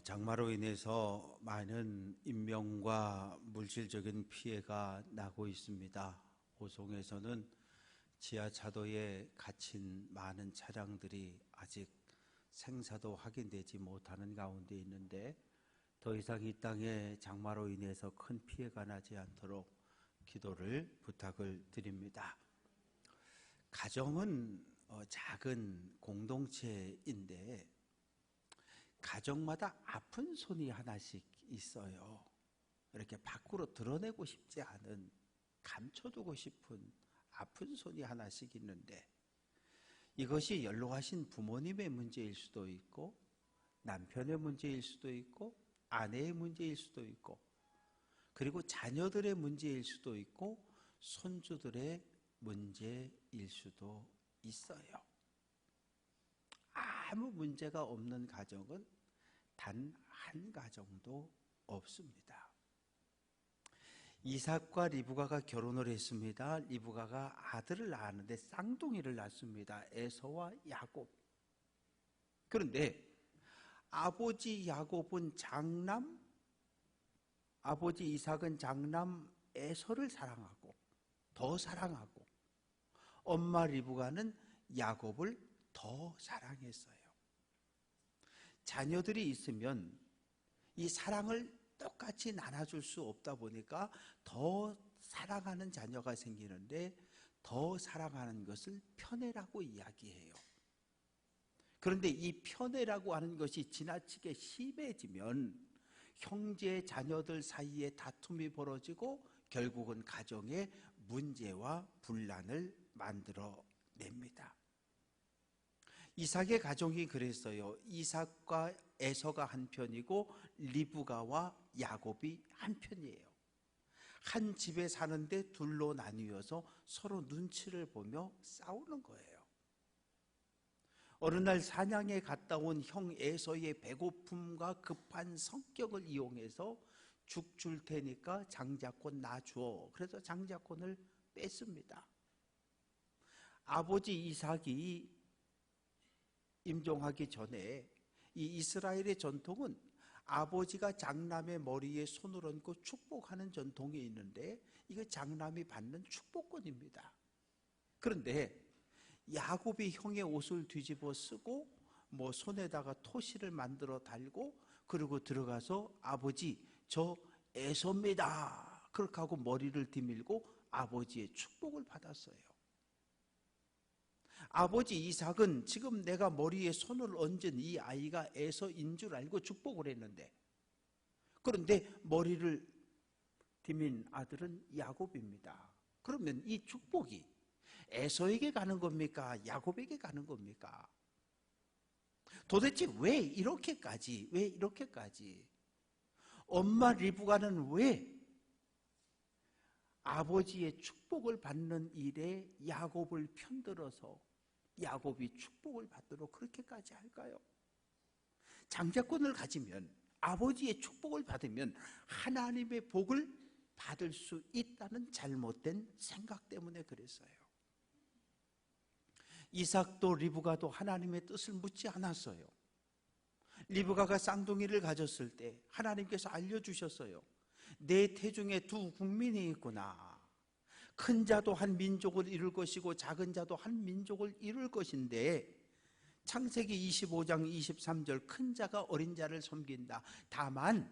장마로 인해서 많은 인명과 물질적인 피해가 나고 있습니다. 호송에서는 지하차도에 갇힌 많은 차량들이 아직 생사도 확인되지 못하는 가운데 있는데, 더 이상 이 땅에 장마로 인해서 큰 피해가 나지 않도록 기도를 부탁을 드립니다. 가정은 작은 공동체인데 가정마다 아픈 손이 하나씩 있어요. 이렇게 밖으로 드러내고 싶지 않은, 감춰두고 싶은 아픈 손이 하나씩 있는데, 이것이 연로하신 부모님의 문제일 수도 있고, 남편의 문제일 수도 있고, 아내의 문제일 수도 있고, 그리고 자녀들의 문제일 수도 있고, 손주들의 문제일 수도 있어요. 아무 문제가 없는 가정은 단 한 가정도 없습니다. 이삭과 리브가가 결혼을 했습니다. 리브가가 아들을 낳았는데 쌍둥이를 낳습니다. 에서와 야곱. 그런데 아버지 야곱은 장남, 아버지 이삭은 장남 에서를 사랑하고 더 사랑하고, 엄마 리브가는 야곱을 더 사랑했어요. 자녀들이 있으면 이 사랑을 똑같이 나눠줄 수 없다 보니까 더 사랑하는 자녀가 생기는데, 더 사랑하는 것을 편애라고 이야기해요. 그런데 이 편애라고 하는 것이 지나치게 심해지면 형제 자녀들 사이에 다툼이 벌어지고 결국은 가정에 문제와 분란을 만들어냅니다. 이삭의 가정이 그랬어요. 이삭과 에서가 한편이고 리브가와 야곱이 한편이에요. 한 집에 사는데 둘로 나뉘어서 서로 눈치를 보며 싸우는 거예요. 어느 날 사냥에 갔다 온 형 에서의 배고픔과 급한 성격을 이용해서 죽 줄 테니까 장자권 놔줘. 그래서 장자권을 뺐습니다. 아버지 이삭이 임종하기 전에 이 이스라엘의 전통은 아버지가 장남의 머리에 손을 얹고 축복하는 전통이 있는데, 이거 장남이 받는 축복권입니다. 그런데 야곱이 형의 옷을 뒤집어 쓰고 손에다가 토시를 만들어 달고, 그리고 들어가서 아버지 저 에서입니다 그렇게 하고 머리를 디밀고 아버지의 축복을 받았어요. 아버지 이삭은 지금 내가 머리에 손을 얹은 이 아이가 에서인 줄 알고 축복을 했는데, 그런데 머리를 디민 아들은 야곱입니다. 그러면 이 축복이 에서에게 가는 겁니까? 야곱에게 가는 겁니까? 도대체 왜 이렇게까지? 엄마 리브가는 왜 아버지의 축복을 받는 일에 야곱을 편들어서 야곱이 축복을 받도록 그렇게까지 할까요? 장자권을 가지면, 아버지의 축복을 받으면 하나님의 복을 받을 수 있다는 잘못된 생각 때문에 그랬어요. 이삭도 리브가도 하나님의 뜻을 묻지 않았어요. 리브가가 쌍둥이를 가졌을 때 하나님께서 알려주셨어요. 내 태중에 두 국민이 있구나. 큰 자도 한 민족을 이룰 것이고 작은 자도 한 민족을 이룰 것인데, 창세기 25장 23절 큰 자가 어린 자를 섬긴다. 다만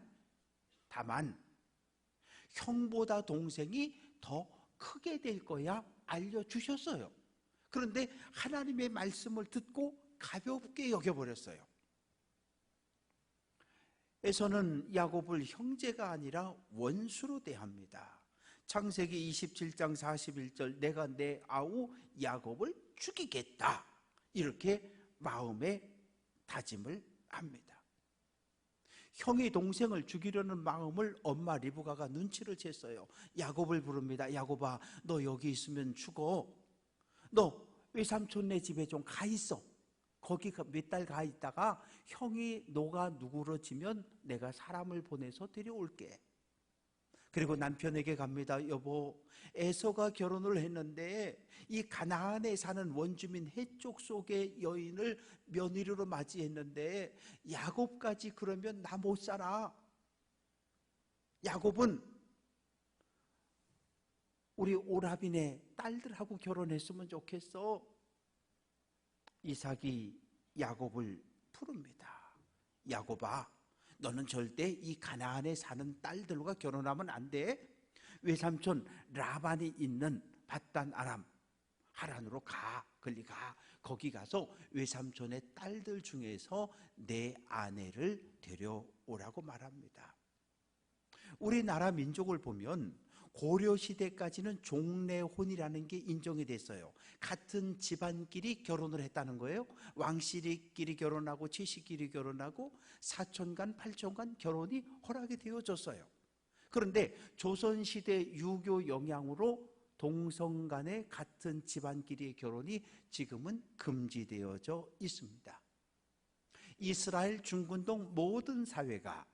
형보다 동생이 더 크게 될 거야 알려주셨어요. 그런데 하나님의 말씀을 듣고 가볍게 여겨버렸어요. 에서는 야곱을 형제가 아니라 원수로 대합니다. 창세기 27장 41절 내가 내 아우 야곱을 죽이겠다, 이렇게 마음에 다짐을 합니다. 형이 동생을 죽이려는 마음을 엄마 리브가가 눈치를 챘어요. 야곱을 부릅니다. 야곱아, 너 여기 있으면 죽어. 너 외삼촌네 집에 좀 가 있어. 거기 몇 달 가 있다가 형이 너가 누구러지면 내가 사람을 보내서 데려올게. 그리고 남편에게 갑니다. 여보, 에서가 결혼을 했는데 이 가나안에 사는 원주민 해족 속의 여인을 며느리로 맞이했는데 야곱까지 그러면 나 못 살아. 야곱은 우리 오라빈의 딸들하고 결혼했으면 좋겠어. 이삭이 야곱을 부릅니다. 야곱아, 너는 절대 이 가나안에 사는 딸들과 결혼하면 안 돼. 외삼촌 라반이 있는 밧단 아람 하란으로 가. 걸리 가. 거기 가서 외삼촌의 딸들 중에서 내 아내를 데려오라고 말합니다. 우리나라 민족을 보면 고려시대까지는 종례혼이라는 게 인정이 됐어요. 같은 집안끼리 결혼을 했다는 거예요. 왕실이끼리 결혼하고 지식끼리 결혼하고 사촌간 팔촌간 결혼이 허락이 되어졌어요. 그런데 조선시대 유교 영향으로 동성 간의 같은 집안끼리의 결혼이 지금은 금지되어져 있습니다. 이스라엘 중근동 모든 사회가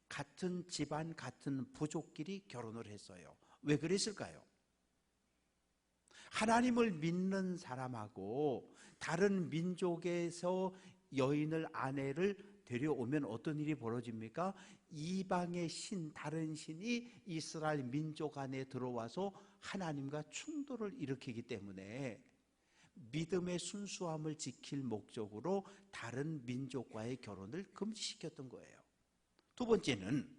같은 집안, 같은 부족끼리 결혼을 했어요. 왜 그랬을까요? 하나님을 믿는 사람하고 다른 민족에서 여인을, 아내를 데려오면 어떤 일이 벌어집니까? 이방의 신, 다른 신이 이스라엘 민족 안에 들어와서 하나님과 충돌을 일으키기 때문에 믿음의 순수함을 지킬 목적으로 다른 민족과의 결혼을 금지시켰던 거예요. 두 번째는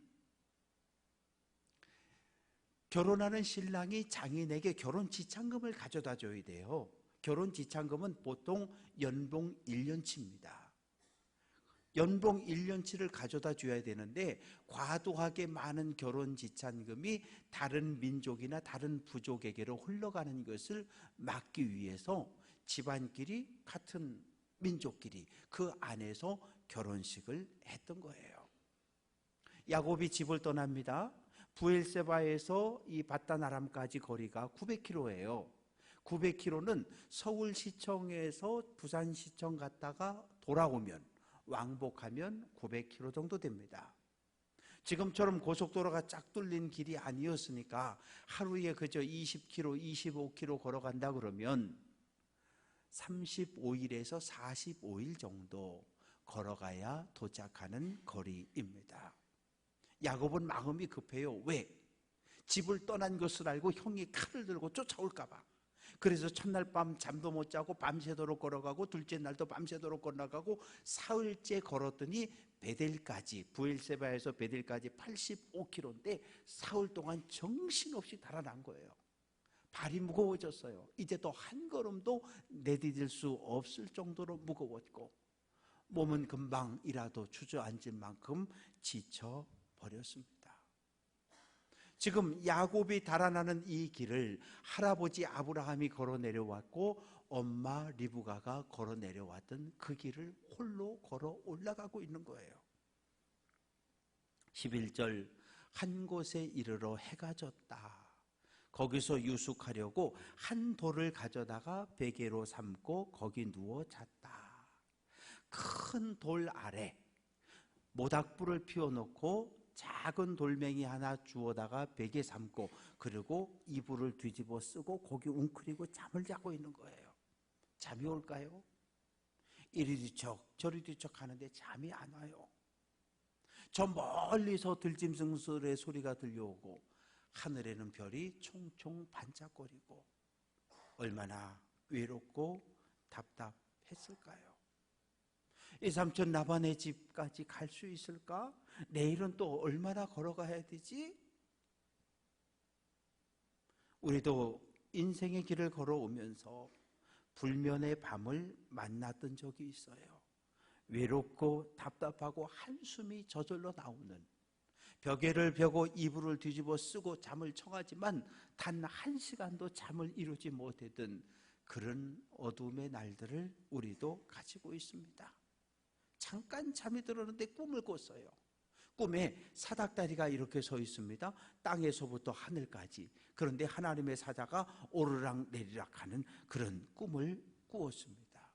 결혼하는 신랑이 장인에게 결혼 지참금을 가져다 줘야 돼요. 결혼 지참금은 보통 연봉 1년치입니다. 연봉 1년치를 가져다 줘야 되는데 과도하게 많은 결혼 지참금이 다른 민족이나 다른 부족에게로 흘러가는 것을 막기 위해서 집안끼리, 같은 민족끼리 그 안에서 결혼식을 했던 거예요. 야곱이 집을 떠납니다. 부엘세바에서 이 밧단 아람까지 거리가 900km예요. 900km는 서울시청에서 부산시청 갔다가 돌아오면, 왕복하면 900km 정도 됩니다. 지금처럼 고속도로가 쫙 뚫린 길이 아니었으니까 하루에 그저 20km, 25km 걸어간다 그러면 35일에서 45일 정도 걸어가야 도착하는 거리입니다. 야곱은 마음이 급해요. 왜? 집을 떠난 것을 알고 형이 칼을 들고 쫓아올까 봐. 그래서 첫날 밤 잠도 못 자고 밤새도록 걸어가고 둘째 날도 밤새도록 걸어가고 사흘째 걸었더니 베델까지, 부엘세바에서 베델까지 85km인데 사흘 동안 정신없이 달아난 거예요. 발이 무거워졌어요. 이제 또 한 걸음도 내디딜 수 없을 정도로 무거웠고 몸은 금방이라도 주저앉을 만큼 지쳐버렸습니다. 지금 야곱이 달아나는 이 길을 할아버지 아브라함이 걸어 내려왔고 엄마 리브가가 걸어 내려왔던 그 길을 홀로 걸어 올라가고 있는 거예요. 11절, 한 곳에 이르러 해가 졌다. 거기서 유숙하려고 한 돌을 가져다가 베개로 삼고 거기 누워 잤다. 큰 돌 아래 모닥불을 피워놓고 작은 돌멩이 하나 주워다가 베개 삼고 그리고 이불을 뒤집어 쓰고 거기 웅크리고 잠을 자고 있는 거예요. 잠이 올까요? 이리 뒤척 저리 뒤척 하는데 잠이 안 와요. 저 멀리서 들짐승들의 소리가 들려오고 하늘에는 별이 총총 반짝거리고 얼마나 외롭고 답답했을까요? 이 삼촌 라반의 집까지 갈 수 있을까? 내일은 또 얼마나 걸어가야 되지? 우리도 인생의 길을 걸어오면서 불면의 밤을 만났던 적이 있어요. 외롭고 답답하고 한숨이 저절로 나오는, 벽에를 펴고 이불을 뒤집어 쓰고 잠을 청하지만 단 1시간도 잠을 이루지 못했던 그런 어둠의 날들을 우리도 가지고 있습니다. 잠깐 잠이 들었는데 꿈을 꿨어요. 꿈에 사닥다리가 이렇게 서 있습니다. 땅에서부터 하늘까지. 그런데 하나님의 사자가 오르락 내리락 하는 그런 꿈을 꾸었습니다.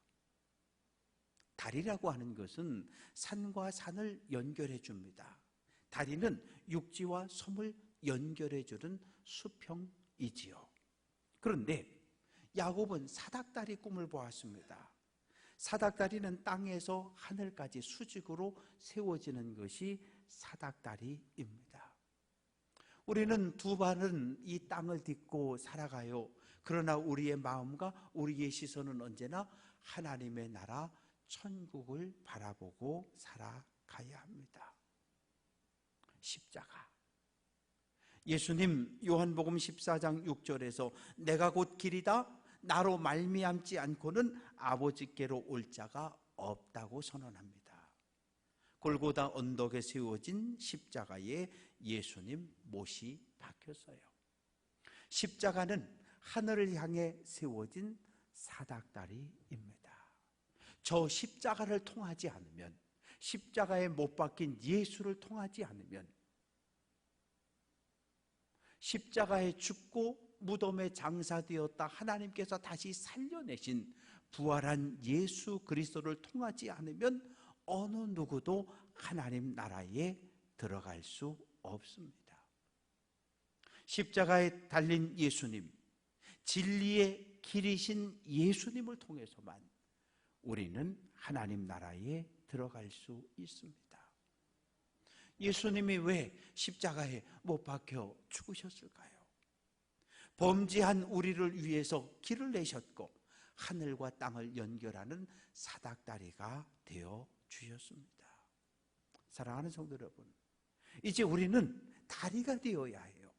다리라고 하는 것은 산과 산을 연결해 줍니다. 다리는 육지와 섬을 연결해 주는 수평이지요. 그런데 야곱은 사닥다리 꿈을 보았습니다. 사닥다리는 땅에서 하늘까지 수직으로 세워지는 것이 사닥다리입니다. 우리는 두 발은 이 땅을 딛고 살아가요. 그러나 우리의 마음과 우리의 시선은 언제나 하나님의 나라 천국을 바라보고 살아가야 합니다. 십자가. 예수님 요한복음 14장 6절에서 내가 곧 길이다 나로 말미암지 않고는 아버지께로 올 자가 없다고 선언합니다. 골고다 언덕에 세워진 십자가에 예수님 못이 박혔어요. 십자가는 하늘을 향해 세워진 사닥다리입니다. 저 십자가를 통하지 않으면, 십자가에 못 박힌 예수를 통하지 않으면, 십자가에 죽고 무덤에 장사되었다 하나님께서 다시 살려내신 부활한 예수 그리스도를 통하지 않으면 어느 누구도 하나님 나라에 들어갈 수 없습니다. 십자가에 달린 예수님, 진리의 길이신 예수님을 통해서만 우리는 하나님 나라에 들어갈 수 있습니다. 예수님이 왜 십자가에 못 박혀 죽으셨을까요? 범죄한 우리를 위해서 길을 내셨고 하늘과 땅을 연결하는 사닥다리가 되어 주셨습니다. 사랑하는 성도 여러분, 이제 우리는 다리가 되어야 해요.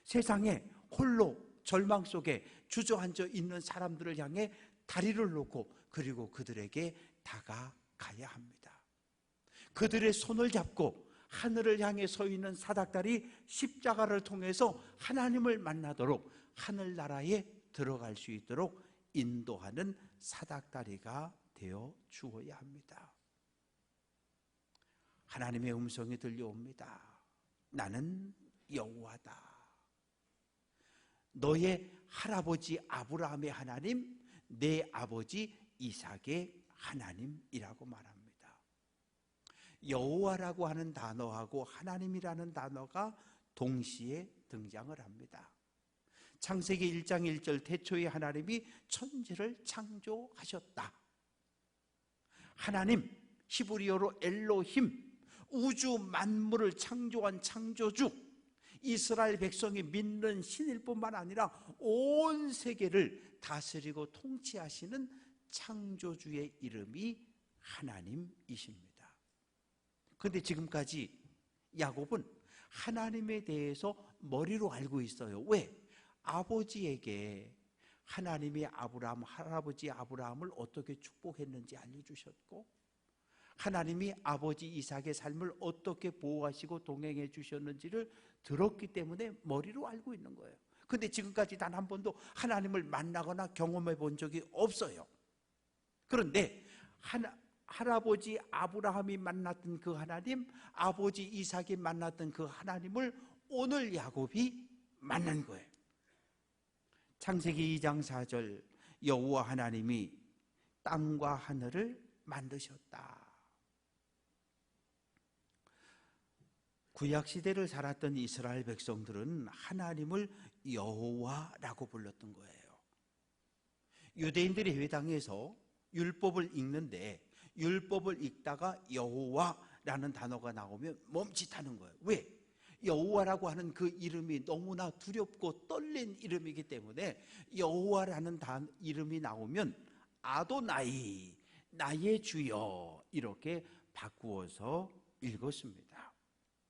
세상에 홀로 절망 속에 주저앉아 있는 사람들을 향해 다리를 놓고 그리고 그들에게 다가가야 합니다. 그들의 손을 잡고 하늘을 향해 서 있는 사닥다리 십자가를 통해서 하나님을 만나도록 하늘나라에 들어갈 수 있도록 인도하는 사닥다리가 되어 주어야 합니다. 하나님의 음성이 들려옵니다. 나는 여호와다. 너의 할아버지 아브라함의 하나님, 내 아버지 이삭의 하나님이라고 말합니다. 여호와라고 하는 단어하고 하나님이라는 단어가 동시에 등장을 합니다. 창세기 1장 1절 태초에 하나님이 천지를 창조하셨다. 하나님, 히브리어로 엘로힘, 우주 만물을 창조한 창조주, 이스라엘 백성이 믿는 신일 뿐만 아니라 온 세계를 다스리고 통치하시는 창조주의 이름이 하나님이십니다. 그런데 지금까지 야곱은 하나님에 대해서 머리로 알고 있어요. 왜? 아버지에게 하나님이 할아버지 아브라함을 어떻게 축복했는지 알려주셨고, 하나님이 아버지 이삭의 삶을 어떻게 보호하시고 동행해 주셨는지를 들었기 때문에 머리로 알고 있는 거예요. 그런데 지금까지 단 한 번도 하나님을 만나거나 경험해 본 적이 없어요. 그런데 할아버지 아브라함이 만났던 그 하나님, 아버지 이삭이 만났던 그 하나님을 오늘 야곱이 만난 거예요. 창세기 2장 4절 여호와 하나님이 땅과 하늘을 만드셨다. 구약시대를 살았던 이스라엘 백성들은 하나님을 여호와라고 불렀던 거예요. 유대인들이 회당에서 율법을 읽는데 율법을 읽다가 여호와라는 단어가 나오면 멈칫하는 거예요. 왜? 여호와라고 하는 그 이름이 너무나 두렵고 떨린 이름이기 때문에 여호와라는 이름이 나오면 아도나이, 나의 주여, 이렇게 바꾸어서 읽었습니다.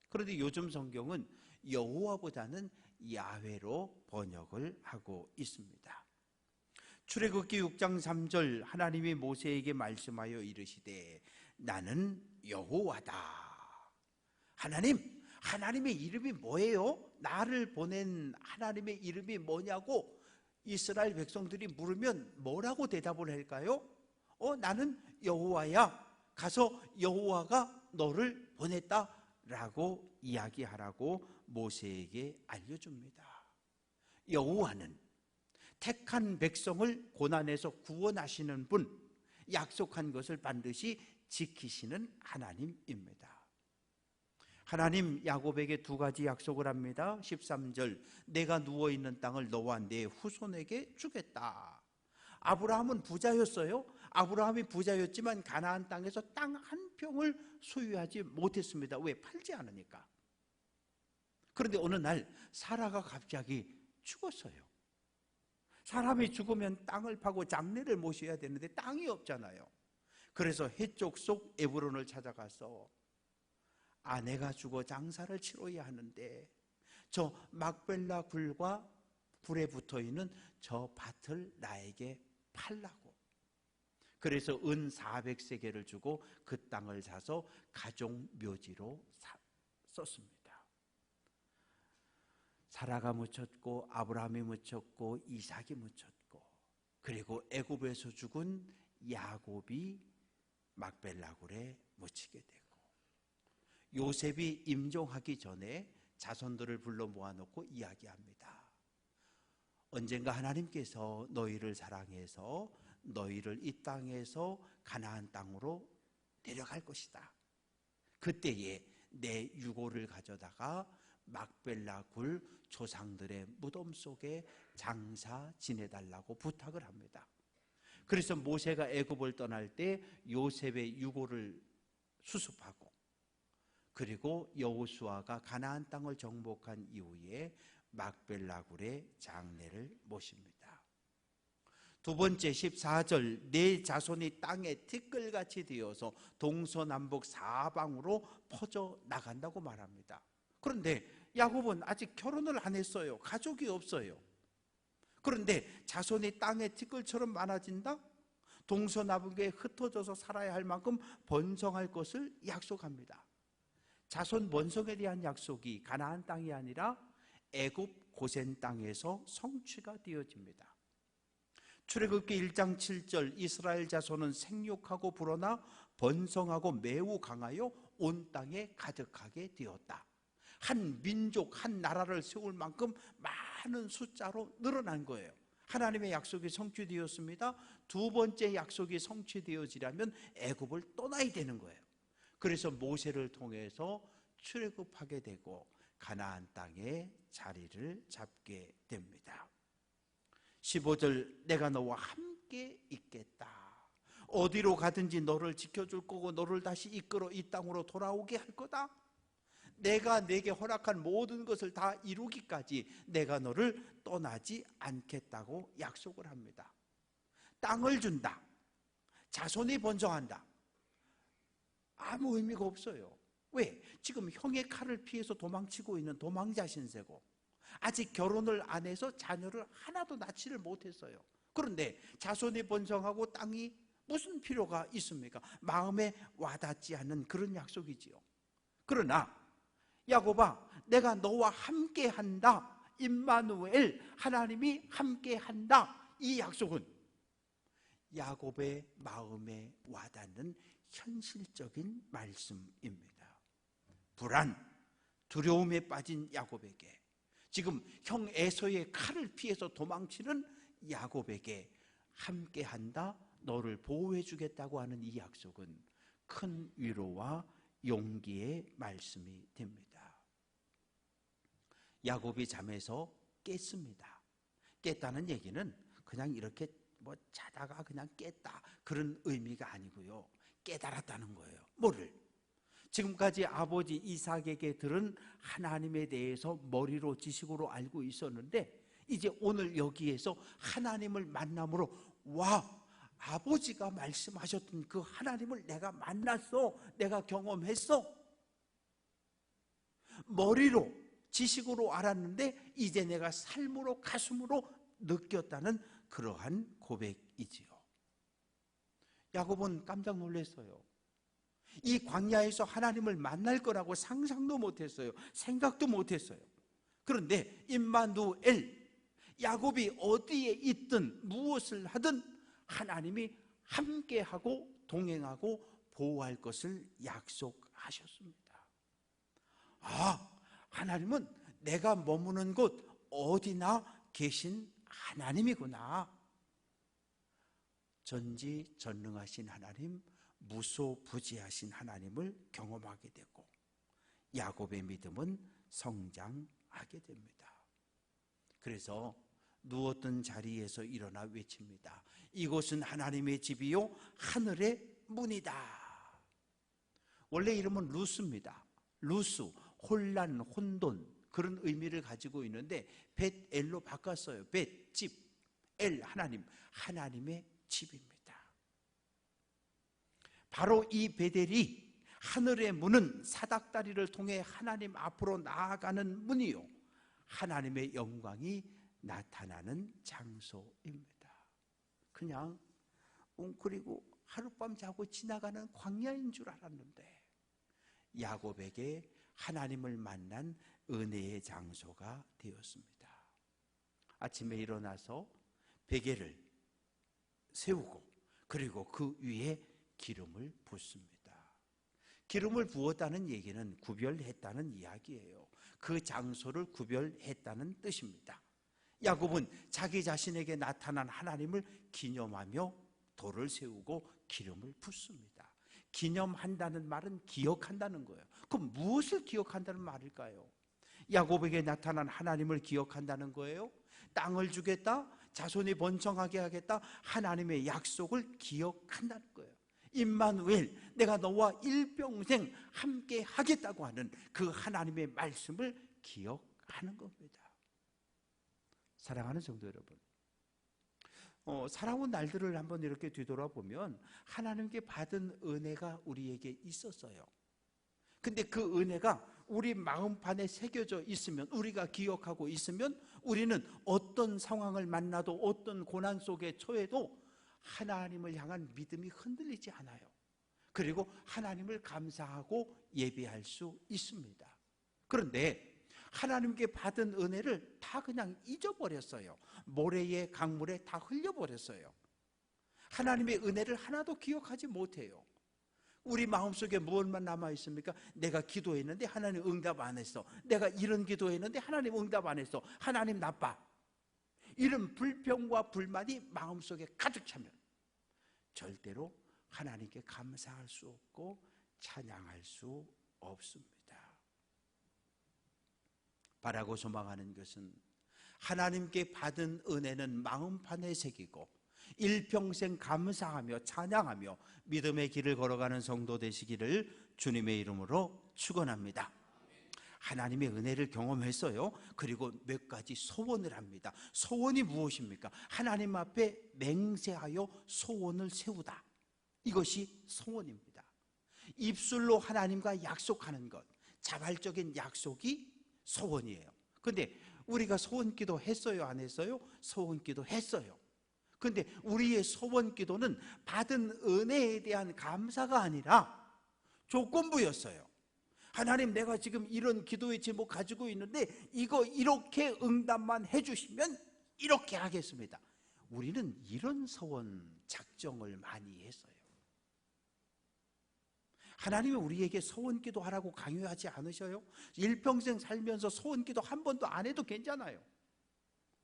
그런데 요즘 성경은 여호와보다는 야훼로 번역을 하고 있습니다. 출애굽기 6장 3절 하나님이 모세에게 말씀하여 이르시되 나는 여호와다. 하나님의 이름이 뭐예요? 나를 보낸 하나님의 이름이 뭐냐고 이스라엘 백성들이 물으면 뭐라고 대답을 할까요? 나는 여호와야. 가서 여호와가 너를 보냈다 라고 이야기하라고 모세에게 알려줍니다. 여호와는 택한 백성을 고난에서 구원하시는 분, 약속한 것을 반드시 지키시는 하나님입니다. 하나님 야곱에게 두 가지 약속을 합니다. 13절, 내가 누워있는 땅을 너와 내 후손에게 주겠다. 아브라함은 부자였어요. 아브라함이 부자였지만 가나안 땅에서 땅 한 평을 소유하지 못했습니다. 왜? 팔지 않으니까. 그런데 어느 날 사라가 갑자기 죽었어요. 사람이 죽으면 땅을 파고 장례를 모셔야 되는데 땅이 없잖아요. 그래서 해쪽 속 에브론을 찾아가서 아내가 죽어 장사를 치러야 하는데 저 막벨라 굴과 불에 붙어있는 저 밭을 나에게 팔라고. 그래서 은 400세겔을 주고 그 땅을 사서 가족 묘지로 썼습니다. 사라가 묻혔고 아브라함이 묻혔고 이삭이 묻혔고, 그리고 애굽에서 죽은 야곱이 막벨라 굴에 묻히게 되고, 요셉이 임종하기 전에 자손들을 불러 모아놓고 이야기합니다. 언젠가 하나님께서 너희를 사랑해서 너희를 이 땅에서 가나안 땅으로 데려갈 것이다. 그때에 내 유고를 가져다가 막벨라 굴 조상들의 무덤 속에 장사 지내달라고 부탁을 합니다. 그래서 모세가 애굽을 떠날 때 요셉의 유고를 수습하고, 그리고 여호수아가 가나안 땅을 정복한 이후에 막벨라 굴의 장례를 모십니다. 두 번째 14절, 내 자손이 땅에 티끌같이 되어서 동서남북 사방으로 퍼져 나간다고 말합니다. 그런데 야곱은 아직 결혼을 안 했어요. 가족이 없어요. 그런데 자손이 땅에 티끌처럼 많아진다? 동서남북에 흩어져서 살아야 할 만큼 번성할 것을 약속합니다. 자손 번성에 대한 약속이 가나안 땅이 아니라 애굽 고센 땅에서 성취가 되어집니다. 출애굽기 1장 7절, 이스라엘 자손은 생육하고 불어나 번성하고 매우 강하여 온 땅에 가득하게 되었다. 한 민족, 한 나라를 세울 만큼 많은 숫자로 늘어난 거예요. 하나님의 약속이 성취되었습니다. 두 번째 약속이 성취되어지려면 애굽을 떠나야 되는 거예요. 그래서 모세를 통해서 출애굽하게 되고 가나안 땅에 자리를 잡게 됩니다. 15절, 내가 너와 함께 있겠다. 어디로 가든지 너를 지켜줄 거고 너를 다시 이끌어 이 땅으로 돌아오게 할 거다. 내가 내게 허락한 모든 것을 다 이루기까지 내가 너를 떠나지 않겠다고 약속을 합니다. 땅을 준다. 자손이 번성한다. 아무 의미가 없어요. 왜? 지금 형의 칼을 피해서 도망치고 있는 도망자 신세고, 아직 결혼을 안 해서 자녀를 하나도 낳지를 못했어요. 그런데 자손이 번성하고 땅이 무슨 필요가 있습니까? 마음에 와닿지 않는 그런 약속이지요. 그러나 야곱아, 내가 너와 함께 한다. 임마누엘, 하나님이 함께 한다. 이 약속은 야곱의 마음에 와닿는 현실적인 말씀입니다. 불안, 두려움에 빠진 야곱에게, 지금 형 에서의 칼을 피해서 도망치는 야곱에게 함께한다, 너를 보호해 주겠다고 하는 이 약속은 큰 위로와 용기의 말씀이 됩니다. 야곱이 잠에서 깼습니다. 깼다는 얘기는 그냥 이렇게 자다가 그냥 깼다, 그런 의미가 아니고요, 깨달았다는 거예요. 뭐를? 지금까지 아버지 이삭에게 들은 하나님에 대해서 머리로 지식으로 알고 있었는데, 이제 오늘 여기에서 하나님을 만남으로, 와, 아버지가 말씀하셨던 그 하나님을 내가 만났어, 내가 경험했어. 머리로 지식으로 알았는데 이제 내가 삶으로, 가슴으로 느꼈다는 그러한 고백이지요. 야곱은 깜짝 놀랐어요. 이 광야에서 하나님을 만날 거라고 상상도 못했어요. 생각도 못했어요. 그런데 임마누엘, 야곱이 어디에 있든 무엇을 하든 하나님이 함께하고 동행하고 보호할 것을 약속하셨습니다. 아, 하나님은 내가 머무는 곳 어디나 계신 하나님이구나. 전지전능하신 하나님, 무소부지하신 하나님을 경험하게 되고, 야곱의 믿음은 성장하게 됩니다. 그래서 누웠던 자리에서 일어나 외칩니다. 이곳은 하나님의 집이요 하늘의 문이다. 원래 이름은 루스입니다. 루스, 혼란, 혼돈 그런 의미를 가지고 있는데 벳엘로 바꿨어요. 벳, 집, 엘, 하나님, 하나님의 집입니다. 바로 이 베델이 하늘의 문은 사닥다리를 통해 하나님 앞으로 나아가는 문이요 하나님의 영광이 나타나는 장소입니다. 그냥 웅크리고 하룻밤 자고 지나가는 광야인 줄 알았는데 야곱에게 하나님을 만난 은혜의 장소가 되었습니다. 아침에 일어나서 베개를 세우고 그리고 그 위에 기름을 붓습니다. 기름을 부었다는 얘기는 구별했다는 이야기예요. 그 장소를 구별했다는 뜻입니다. 야곱은 자기 자신에게 나타난 하나님을 기념하며 돌을 세우고 기름을 붓습니다. 기념한다는 말은 기억한다는 거예요. 그럼 무엇을 기억한다는 말일까요? 야곱에게 나타난 하나님을 기억한다는 거예요. 땅을 주겠다, 자손이 번성하게 하겠다, 하나님의 약속을 기억한다는 거예요. 임마누엘, 내가 너와 일평생 함께 하겠다고 하는 그 하나님의 말씀을 기억하는 겁니다. 사랑하는 성도 여러분, 살아온 날들을 한번 이렇게 뒤돌아보면 하나님께 받은 은혜가 우리에게 있었어요. 근데 그 은혜가 우리 마음판에 새겨져 있으면, 우리가 기억하고 있으면 우리는 어떤 상황을 만나도 어떤 고난 속에 처해도 하나님을 향한 믿음이 흔들리지 않아요. 그리고 하나님을 감사하고 예배할 수 있습니다. 그런데 하나님께 받은 은혜를 다 그냥 잊어버렸어요. 모래에 강물에 다 흘려버렸어요. 하나님의 은혜를 하나도 기억하지 못해요. 우리 마음속에 무엇만 남아있습니까? 내가 기도했는데 하나님 응답 안 했어. 내가 이런 기도했는데 하나님 응답 안 했어. 하나님 나빠. 이런 불평과 불만이 마음속에 가득 차면 절대로 하나님께 감사할 수 없고 찬양할 수 없습니다. 바라고 소망하는 것은 하나님께 받은 은혜는 마음판에 새기고 일평생 감사하며 찬양하며 믿음의 길을 걸어가는 성도 되시기를 주님의 이름으로 축원합니다. 하나님의 은혜를 경험했어요. 그리고 몇 가지 소원을 합니다. 소원이 무엇입니까? 하나님 앞에 맹세하여 소원을 세우다. 이것이 소원입니다. 입술로 하나님과 약속하는 것, 자발적인 약속이 소원이에요. 근데 우리가 소원기도 했어요, 안 했어요? 소원기도 했어요. 근데 우리의 소원기도는 받은 은혜에 대한 감사가 아니라 조건부였어요. 하나님, 내가 지금 이런 기도의 제목 가지고 있는데 이거 이렇게 응답만 해주시면 이렇게 하겠습니다. 우리는 이런 소원 작정을 많이 했어요. 하나님이 우리에게 소원기도 하라고 강요하지 않으셔요? 일평생 살면서 소원기도 한 번도 안 해도 괜찮아요.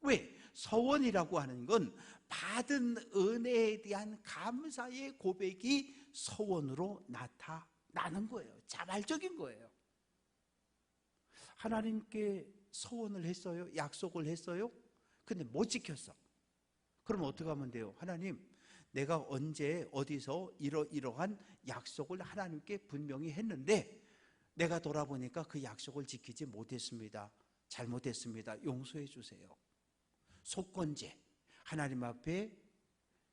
왜? 소원이라고 하는 건 받은 은혜에 대한 감사의 고백이 소원으로 나타나는 거예요. 자발적인 거예요. 하나님께 소원을 했어요? 약속을 했어요? 근데 못 지켰어. 그럼 어떻게 하면 돼요? 하나님, 내가 언제 어디서 이러한 약속을 하나님께 분명히 했는데 내가 돌아보니까 그 약속을 지키지 못했습니다. 잘못했습니다. 용서해 주세요. 속건제, 하나님 앞에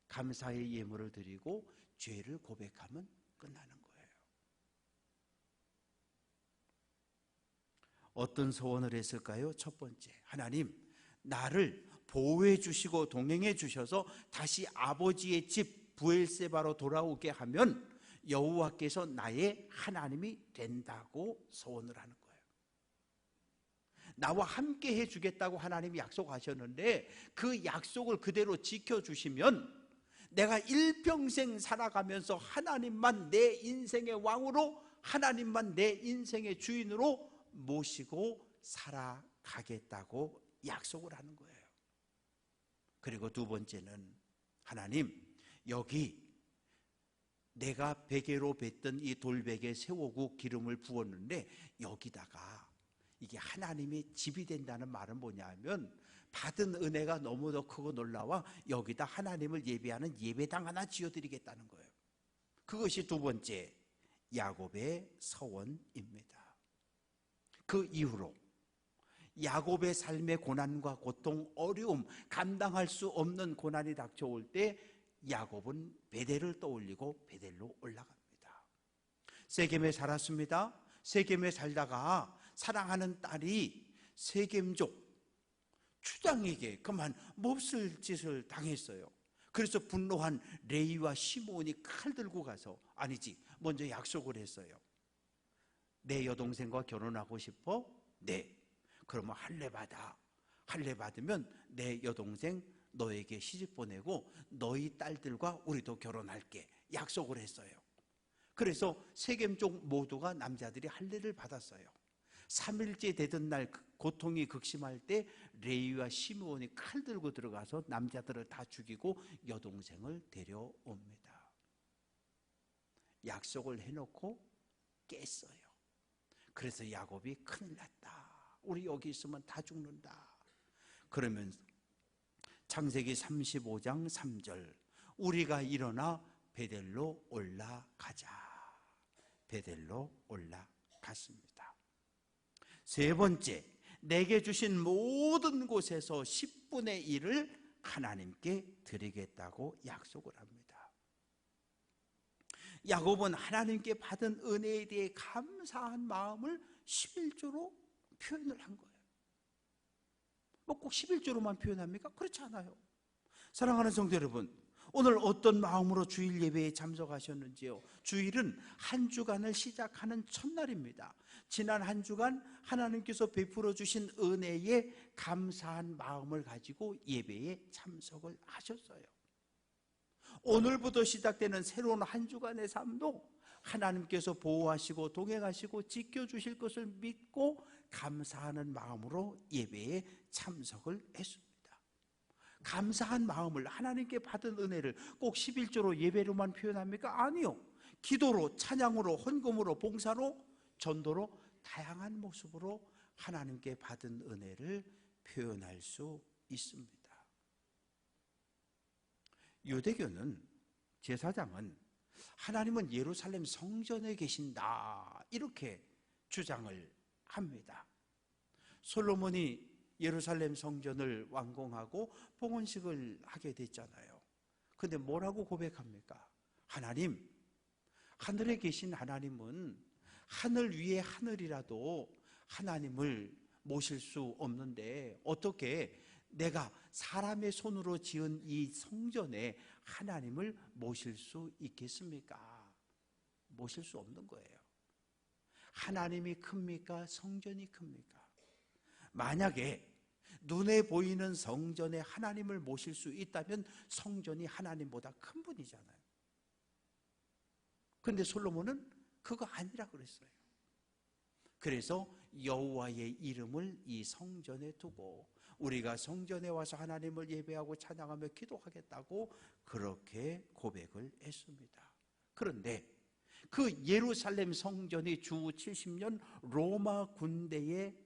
감사의 예물을 드리고 죄를 고백하면 끝나는 거예요. 어떤 소원을 했을까요? 첫 번째, 하나님, 나를 보호해 주시고 동행해 주셔서 다시 아버지의 집 브엘세바로 돌아오게 하면 여호와께서 나의 하나님이 된다고 소원을 하는 거예요. 나와 함께 해주겠다고 하나님이 약속하셨는데 그 약속을 그대로 지켜주시면 내가 일평생 살아가면서 하나님만 내 인생의 왕으로, 하나님만 내 인생의 주인으로 모시고 살아가겠다고 약속을 하는 거예요. 그리고 두 번째는, 하나님, 여기 내가 베개로 뱉던 이 돌베개에 세우고 기름을 부었는데 여기다가 이게 하나님의 집이 된다는 말은 뭐냐 하면 받은 은혜가 너무도 크고 놀라워 여기다 하나님을 예배하는 예배당 하나 지어드리겠다는 거예요. 그것이 두 번째 야곱의 서원입니다. 그 이후로 야곱의 삶의 고난과 고통, 어려움, 감당할 수 없는 고난이 닥쳐올 때 야곱은 베델을 떠올리고 베델로 올라갑니다. 세겜에 살았습니다. 세겜에 살다가 사랑하는 딸이 세겜족 추장에게 그만 몹쓸 짓을 당했어요. 그래서 분노한 레위와 시므온이 칼 들고 가서 아니지 먼저 약속을 했어요. 내 여동생과 결혼하고 싶어? 네. 그러면 할례 받아. 할례 받으면 내 여동생 너에게 시집 보내고 너희 딸들과 우리도 결혼할게. 약속을 했어요. 그래서 세겜족 모두가 남자들이 할례를 받았어요. 3일째 되던 날 고통이 극심할 때 레위와 시므온이 칼 들고 들어가서 남자들을 다 죽이고 여동생을 데려옵니다. 약속을 해놓고 깼어요. 그래서 야곱이 큰일 났다. 우리 여기 있으면 다 죽는다. 그러면서 창세기 35장 3절 우리가 일어나 베델로 올라가자. 베델로 올라갔습니다. 세 번째, 내게 주신 모든 곳에서 10분의 1을 하나님께 드리겠다고 약속을 합니다. 야곱은 하나님께 받은 은혜에 대해 감사한 마음을 11조로 표현을 한 거예요. 뭐 꼭 11조로만 표현합니까? 그렇지 않아요. 사랑하는 성도 여러분, 오늘 어떤 마음으로 주일 예배에 참석하셨는지요? 주일은 한 주간을 시작하는 첫날입니다. 지난 한 주간 하나님께서 베풀어 주신 은혜에 감사한 마음을 가지고 예배에 참석을 하셨어요. 오늘부터 시작되는 새로운 한 주간의 삶도 하나님께서 보호하시고 동행하시고 지켜주실 것을 믿고 감사하는 마음으로 예배에 참석을 했습니다. 감사한 마음을 하나님께 받은 은혜를 꼭 11조로 예배로만 표현합니까? 아니요. 기도로, 찬양으로, 헌금으로, 봉사로, 전도로 다양한 모습으로 하나님께 받은 은혜를 표현할 수 있습니다. 유대교는 제사장은 하나님은 예루살렘 성전에 계신다 이렇게 주장을 합니다. 솔로몬이 예루살렘 성전을 완공하고 봉헌식을 하게 됐잖아요. 그런데 뭐라고 고백합니까? 하나님, 하늘에 계신 하나님은 하늘 위에 하늘이라도 하나님을 모실 수 없는데 어떻게 내가 사람의 손으로 지은 이 성전에 하나님을 모실 수 있겠습니까? 모실 수 없는 거예요. 하나님이 큽니까? 성전이 큽니까? 만약에 눈에 보이는 성전에 하나님을 모실 수 있다면 성전이 하나님보다 큰 분이잖아요. 그런데 솔로몬은 그거 아니라 그랬어요. 그래서 여호와의 이름을 이 성전에 두고 우리가 성전에 와서 하나님을 예배하고 찬양하며 기도하겠다고 그렇게 고백을 했습니다. 그런데 그 예루살렘 성전이 주 70년 로마 군대의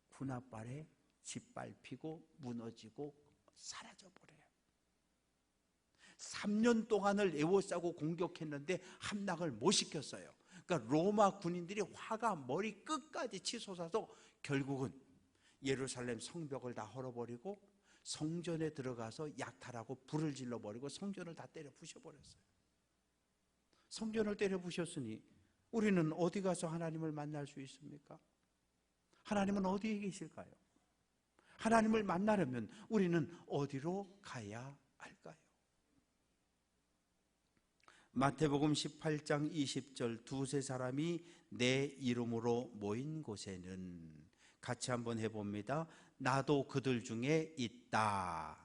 군합발에 짓밟히고 무너지고 사라져버려요. 3년 동안을 에워싸고 공격했는데 함락을 못 시켰어요. 그러니까 로마 군인들이 화가 머리 끝까지 치솟아서 결국은 예루살렘 성벽을 다 헐어버리고 성전에 들어가서 약탈하고 불을 질러버리고 성전을 다 때려 부셔버렸어요. 성전을 때려 부셨으니 우리는 어디 가서 하나님을 만날 수 있습니까? 하나님은 어디에 계실까요? 하나님을 만나려면 우리는 어디로 가야 할까요? 마태복음 18장 20절 두세 사람이 내 이름으로 모인 곳에는 같이 한번 해봅니다. 나도 그들 중에 있다.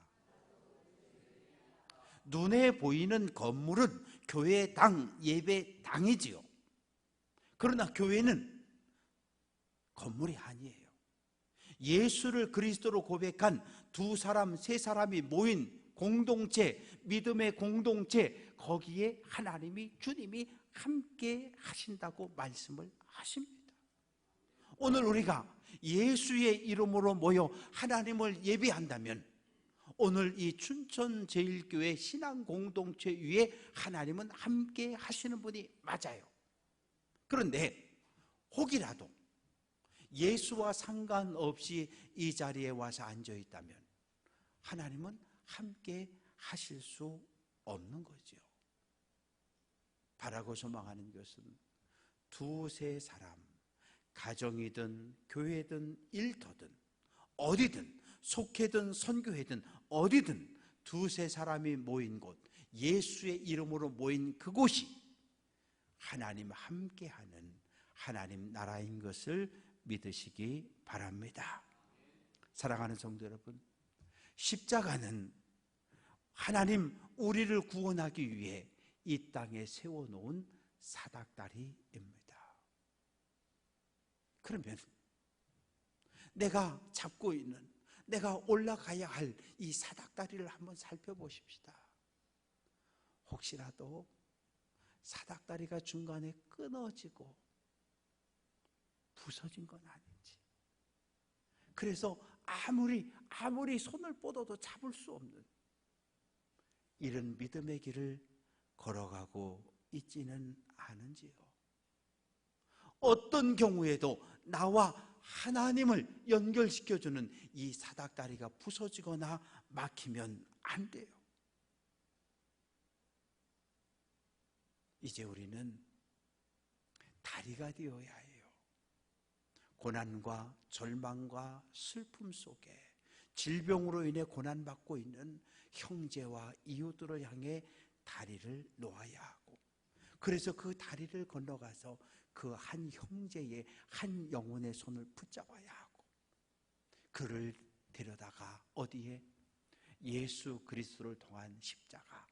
눈에 보이는 건물은 교회당, 예배당이지요. 그러나 교회는 건물이 아니에요. 예수를 그리스도로 고백한 두 사람, 세 사람이 모인 공동체, 믿음의 공동체, 거기에 하나님이, 주님이 함께 하신다고 말씀을 하십니다. 오늘 우리가 예수의 이름으로 모여 하나님을 예배한다면 오늘 이 춘천제일교회 신앙공동체 위에 하나님은 함께 하시는 분이 맞아요. 그런데 혹이라도 예수와 상관없이 이 자리에 와서 앉아 있다면 하나님은 함께 하실 수 없는 거죠. 바라고 소망하는 것은 두세 사람, 가정이든 교회든 일터든 어디든 속회든 선교회든 어디든 두세 사람이 모인 곳, 예수의 이름으로 모인 그곳이 하나님 함께하는 하나님 나라인 것을 믿으시기 바랍니다. 사랑하는 성도 여러분, 십자가는 하나님 우리를 구원하기 위해 이 땅에 세워놓은 사닥다리입니다. 그러면 내가 잡고 있는, 내가 올라가야 할 이 사닥다리를 한번 살펴보십시다. 혹시라도 사닥다리가 중간에 끊어지고 부서진 건 아닌지, 그래서 아무리 손을 뻗어도 잡을 수 없는 이런 믿음의 길을 걸어가고 있지는 않은지요. 어떤 경우에도 나와 하나님을 연결시켜주는 이 사닥다리가 부서지거나 막히면 안 돼요. 이제 우리는 다리가 되어야 해요. 고난과 절망과 슬픔 속에 질병으로 인해 고난받고 있는 형제와 이웃들을 향해 다리를 놓아야 하고, 그래서 그 다리를 건너가서 그 한 형제의 한 영혼의 손을 붙잡아야 하고, 그를 데려다가 어디에? 예수 그리스도를 통한 십자가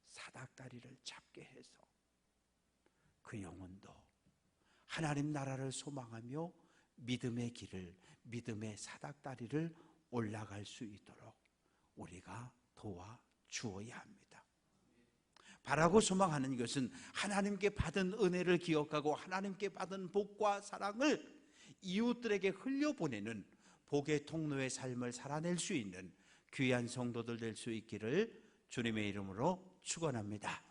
사닥다리를 잡게 해서 그 영혼도 하나님 나라를 소망하며 믿음의 길을, 믿음의 사닥다리를 올라갈 수 있도록 우리가 도와주어야 합니다. 바라고 소망하는 것은 하나님께 받은 은혜를 기억하고 하나님께 받은 복과 사랑을 이웃들에게 흘려보내는 복의 통로의 삶을 살아낼 수 있는 귀한 성도들 될 수 있기를 주님의 이름으로 축원합니다.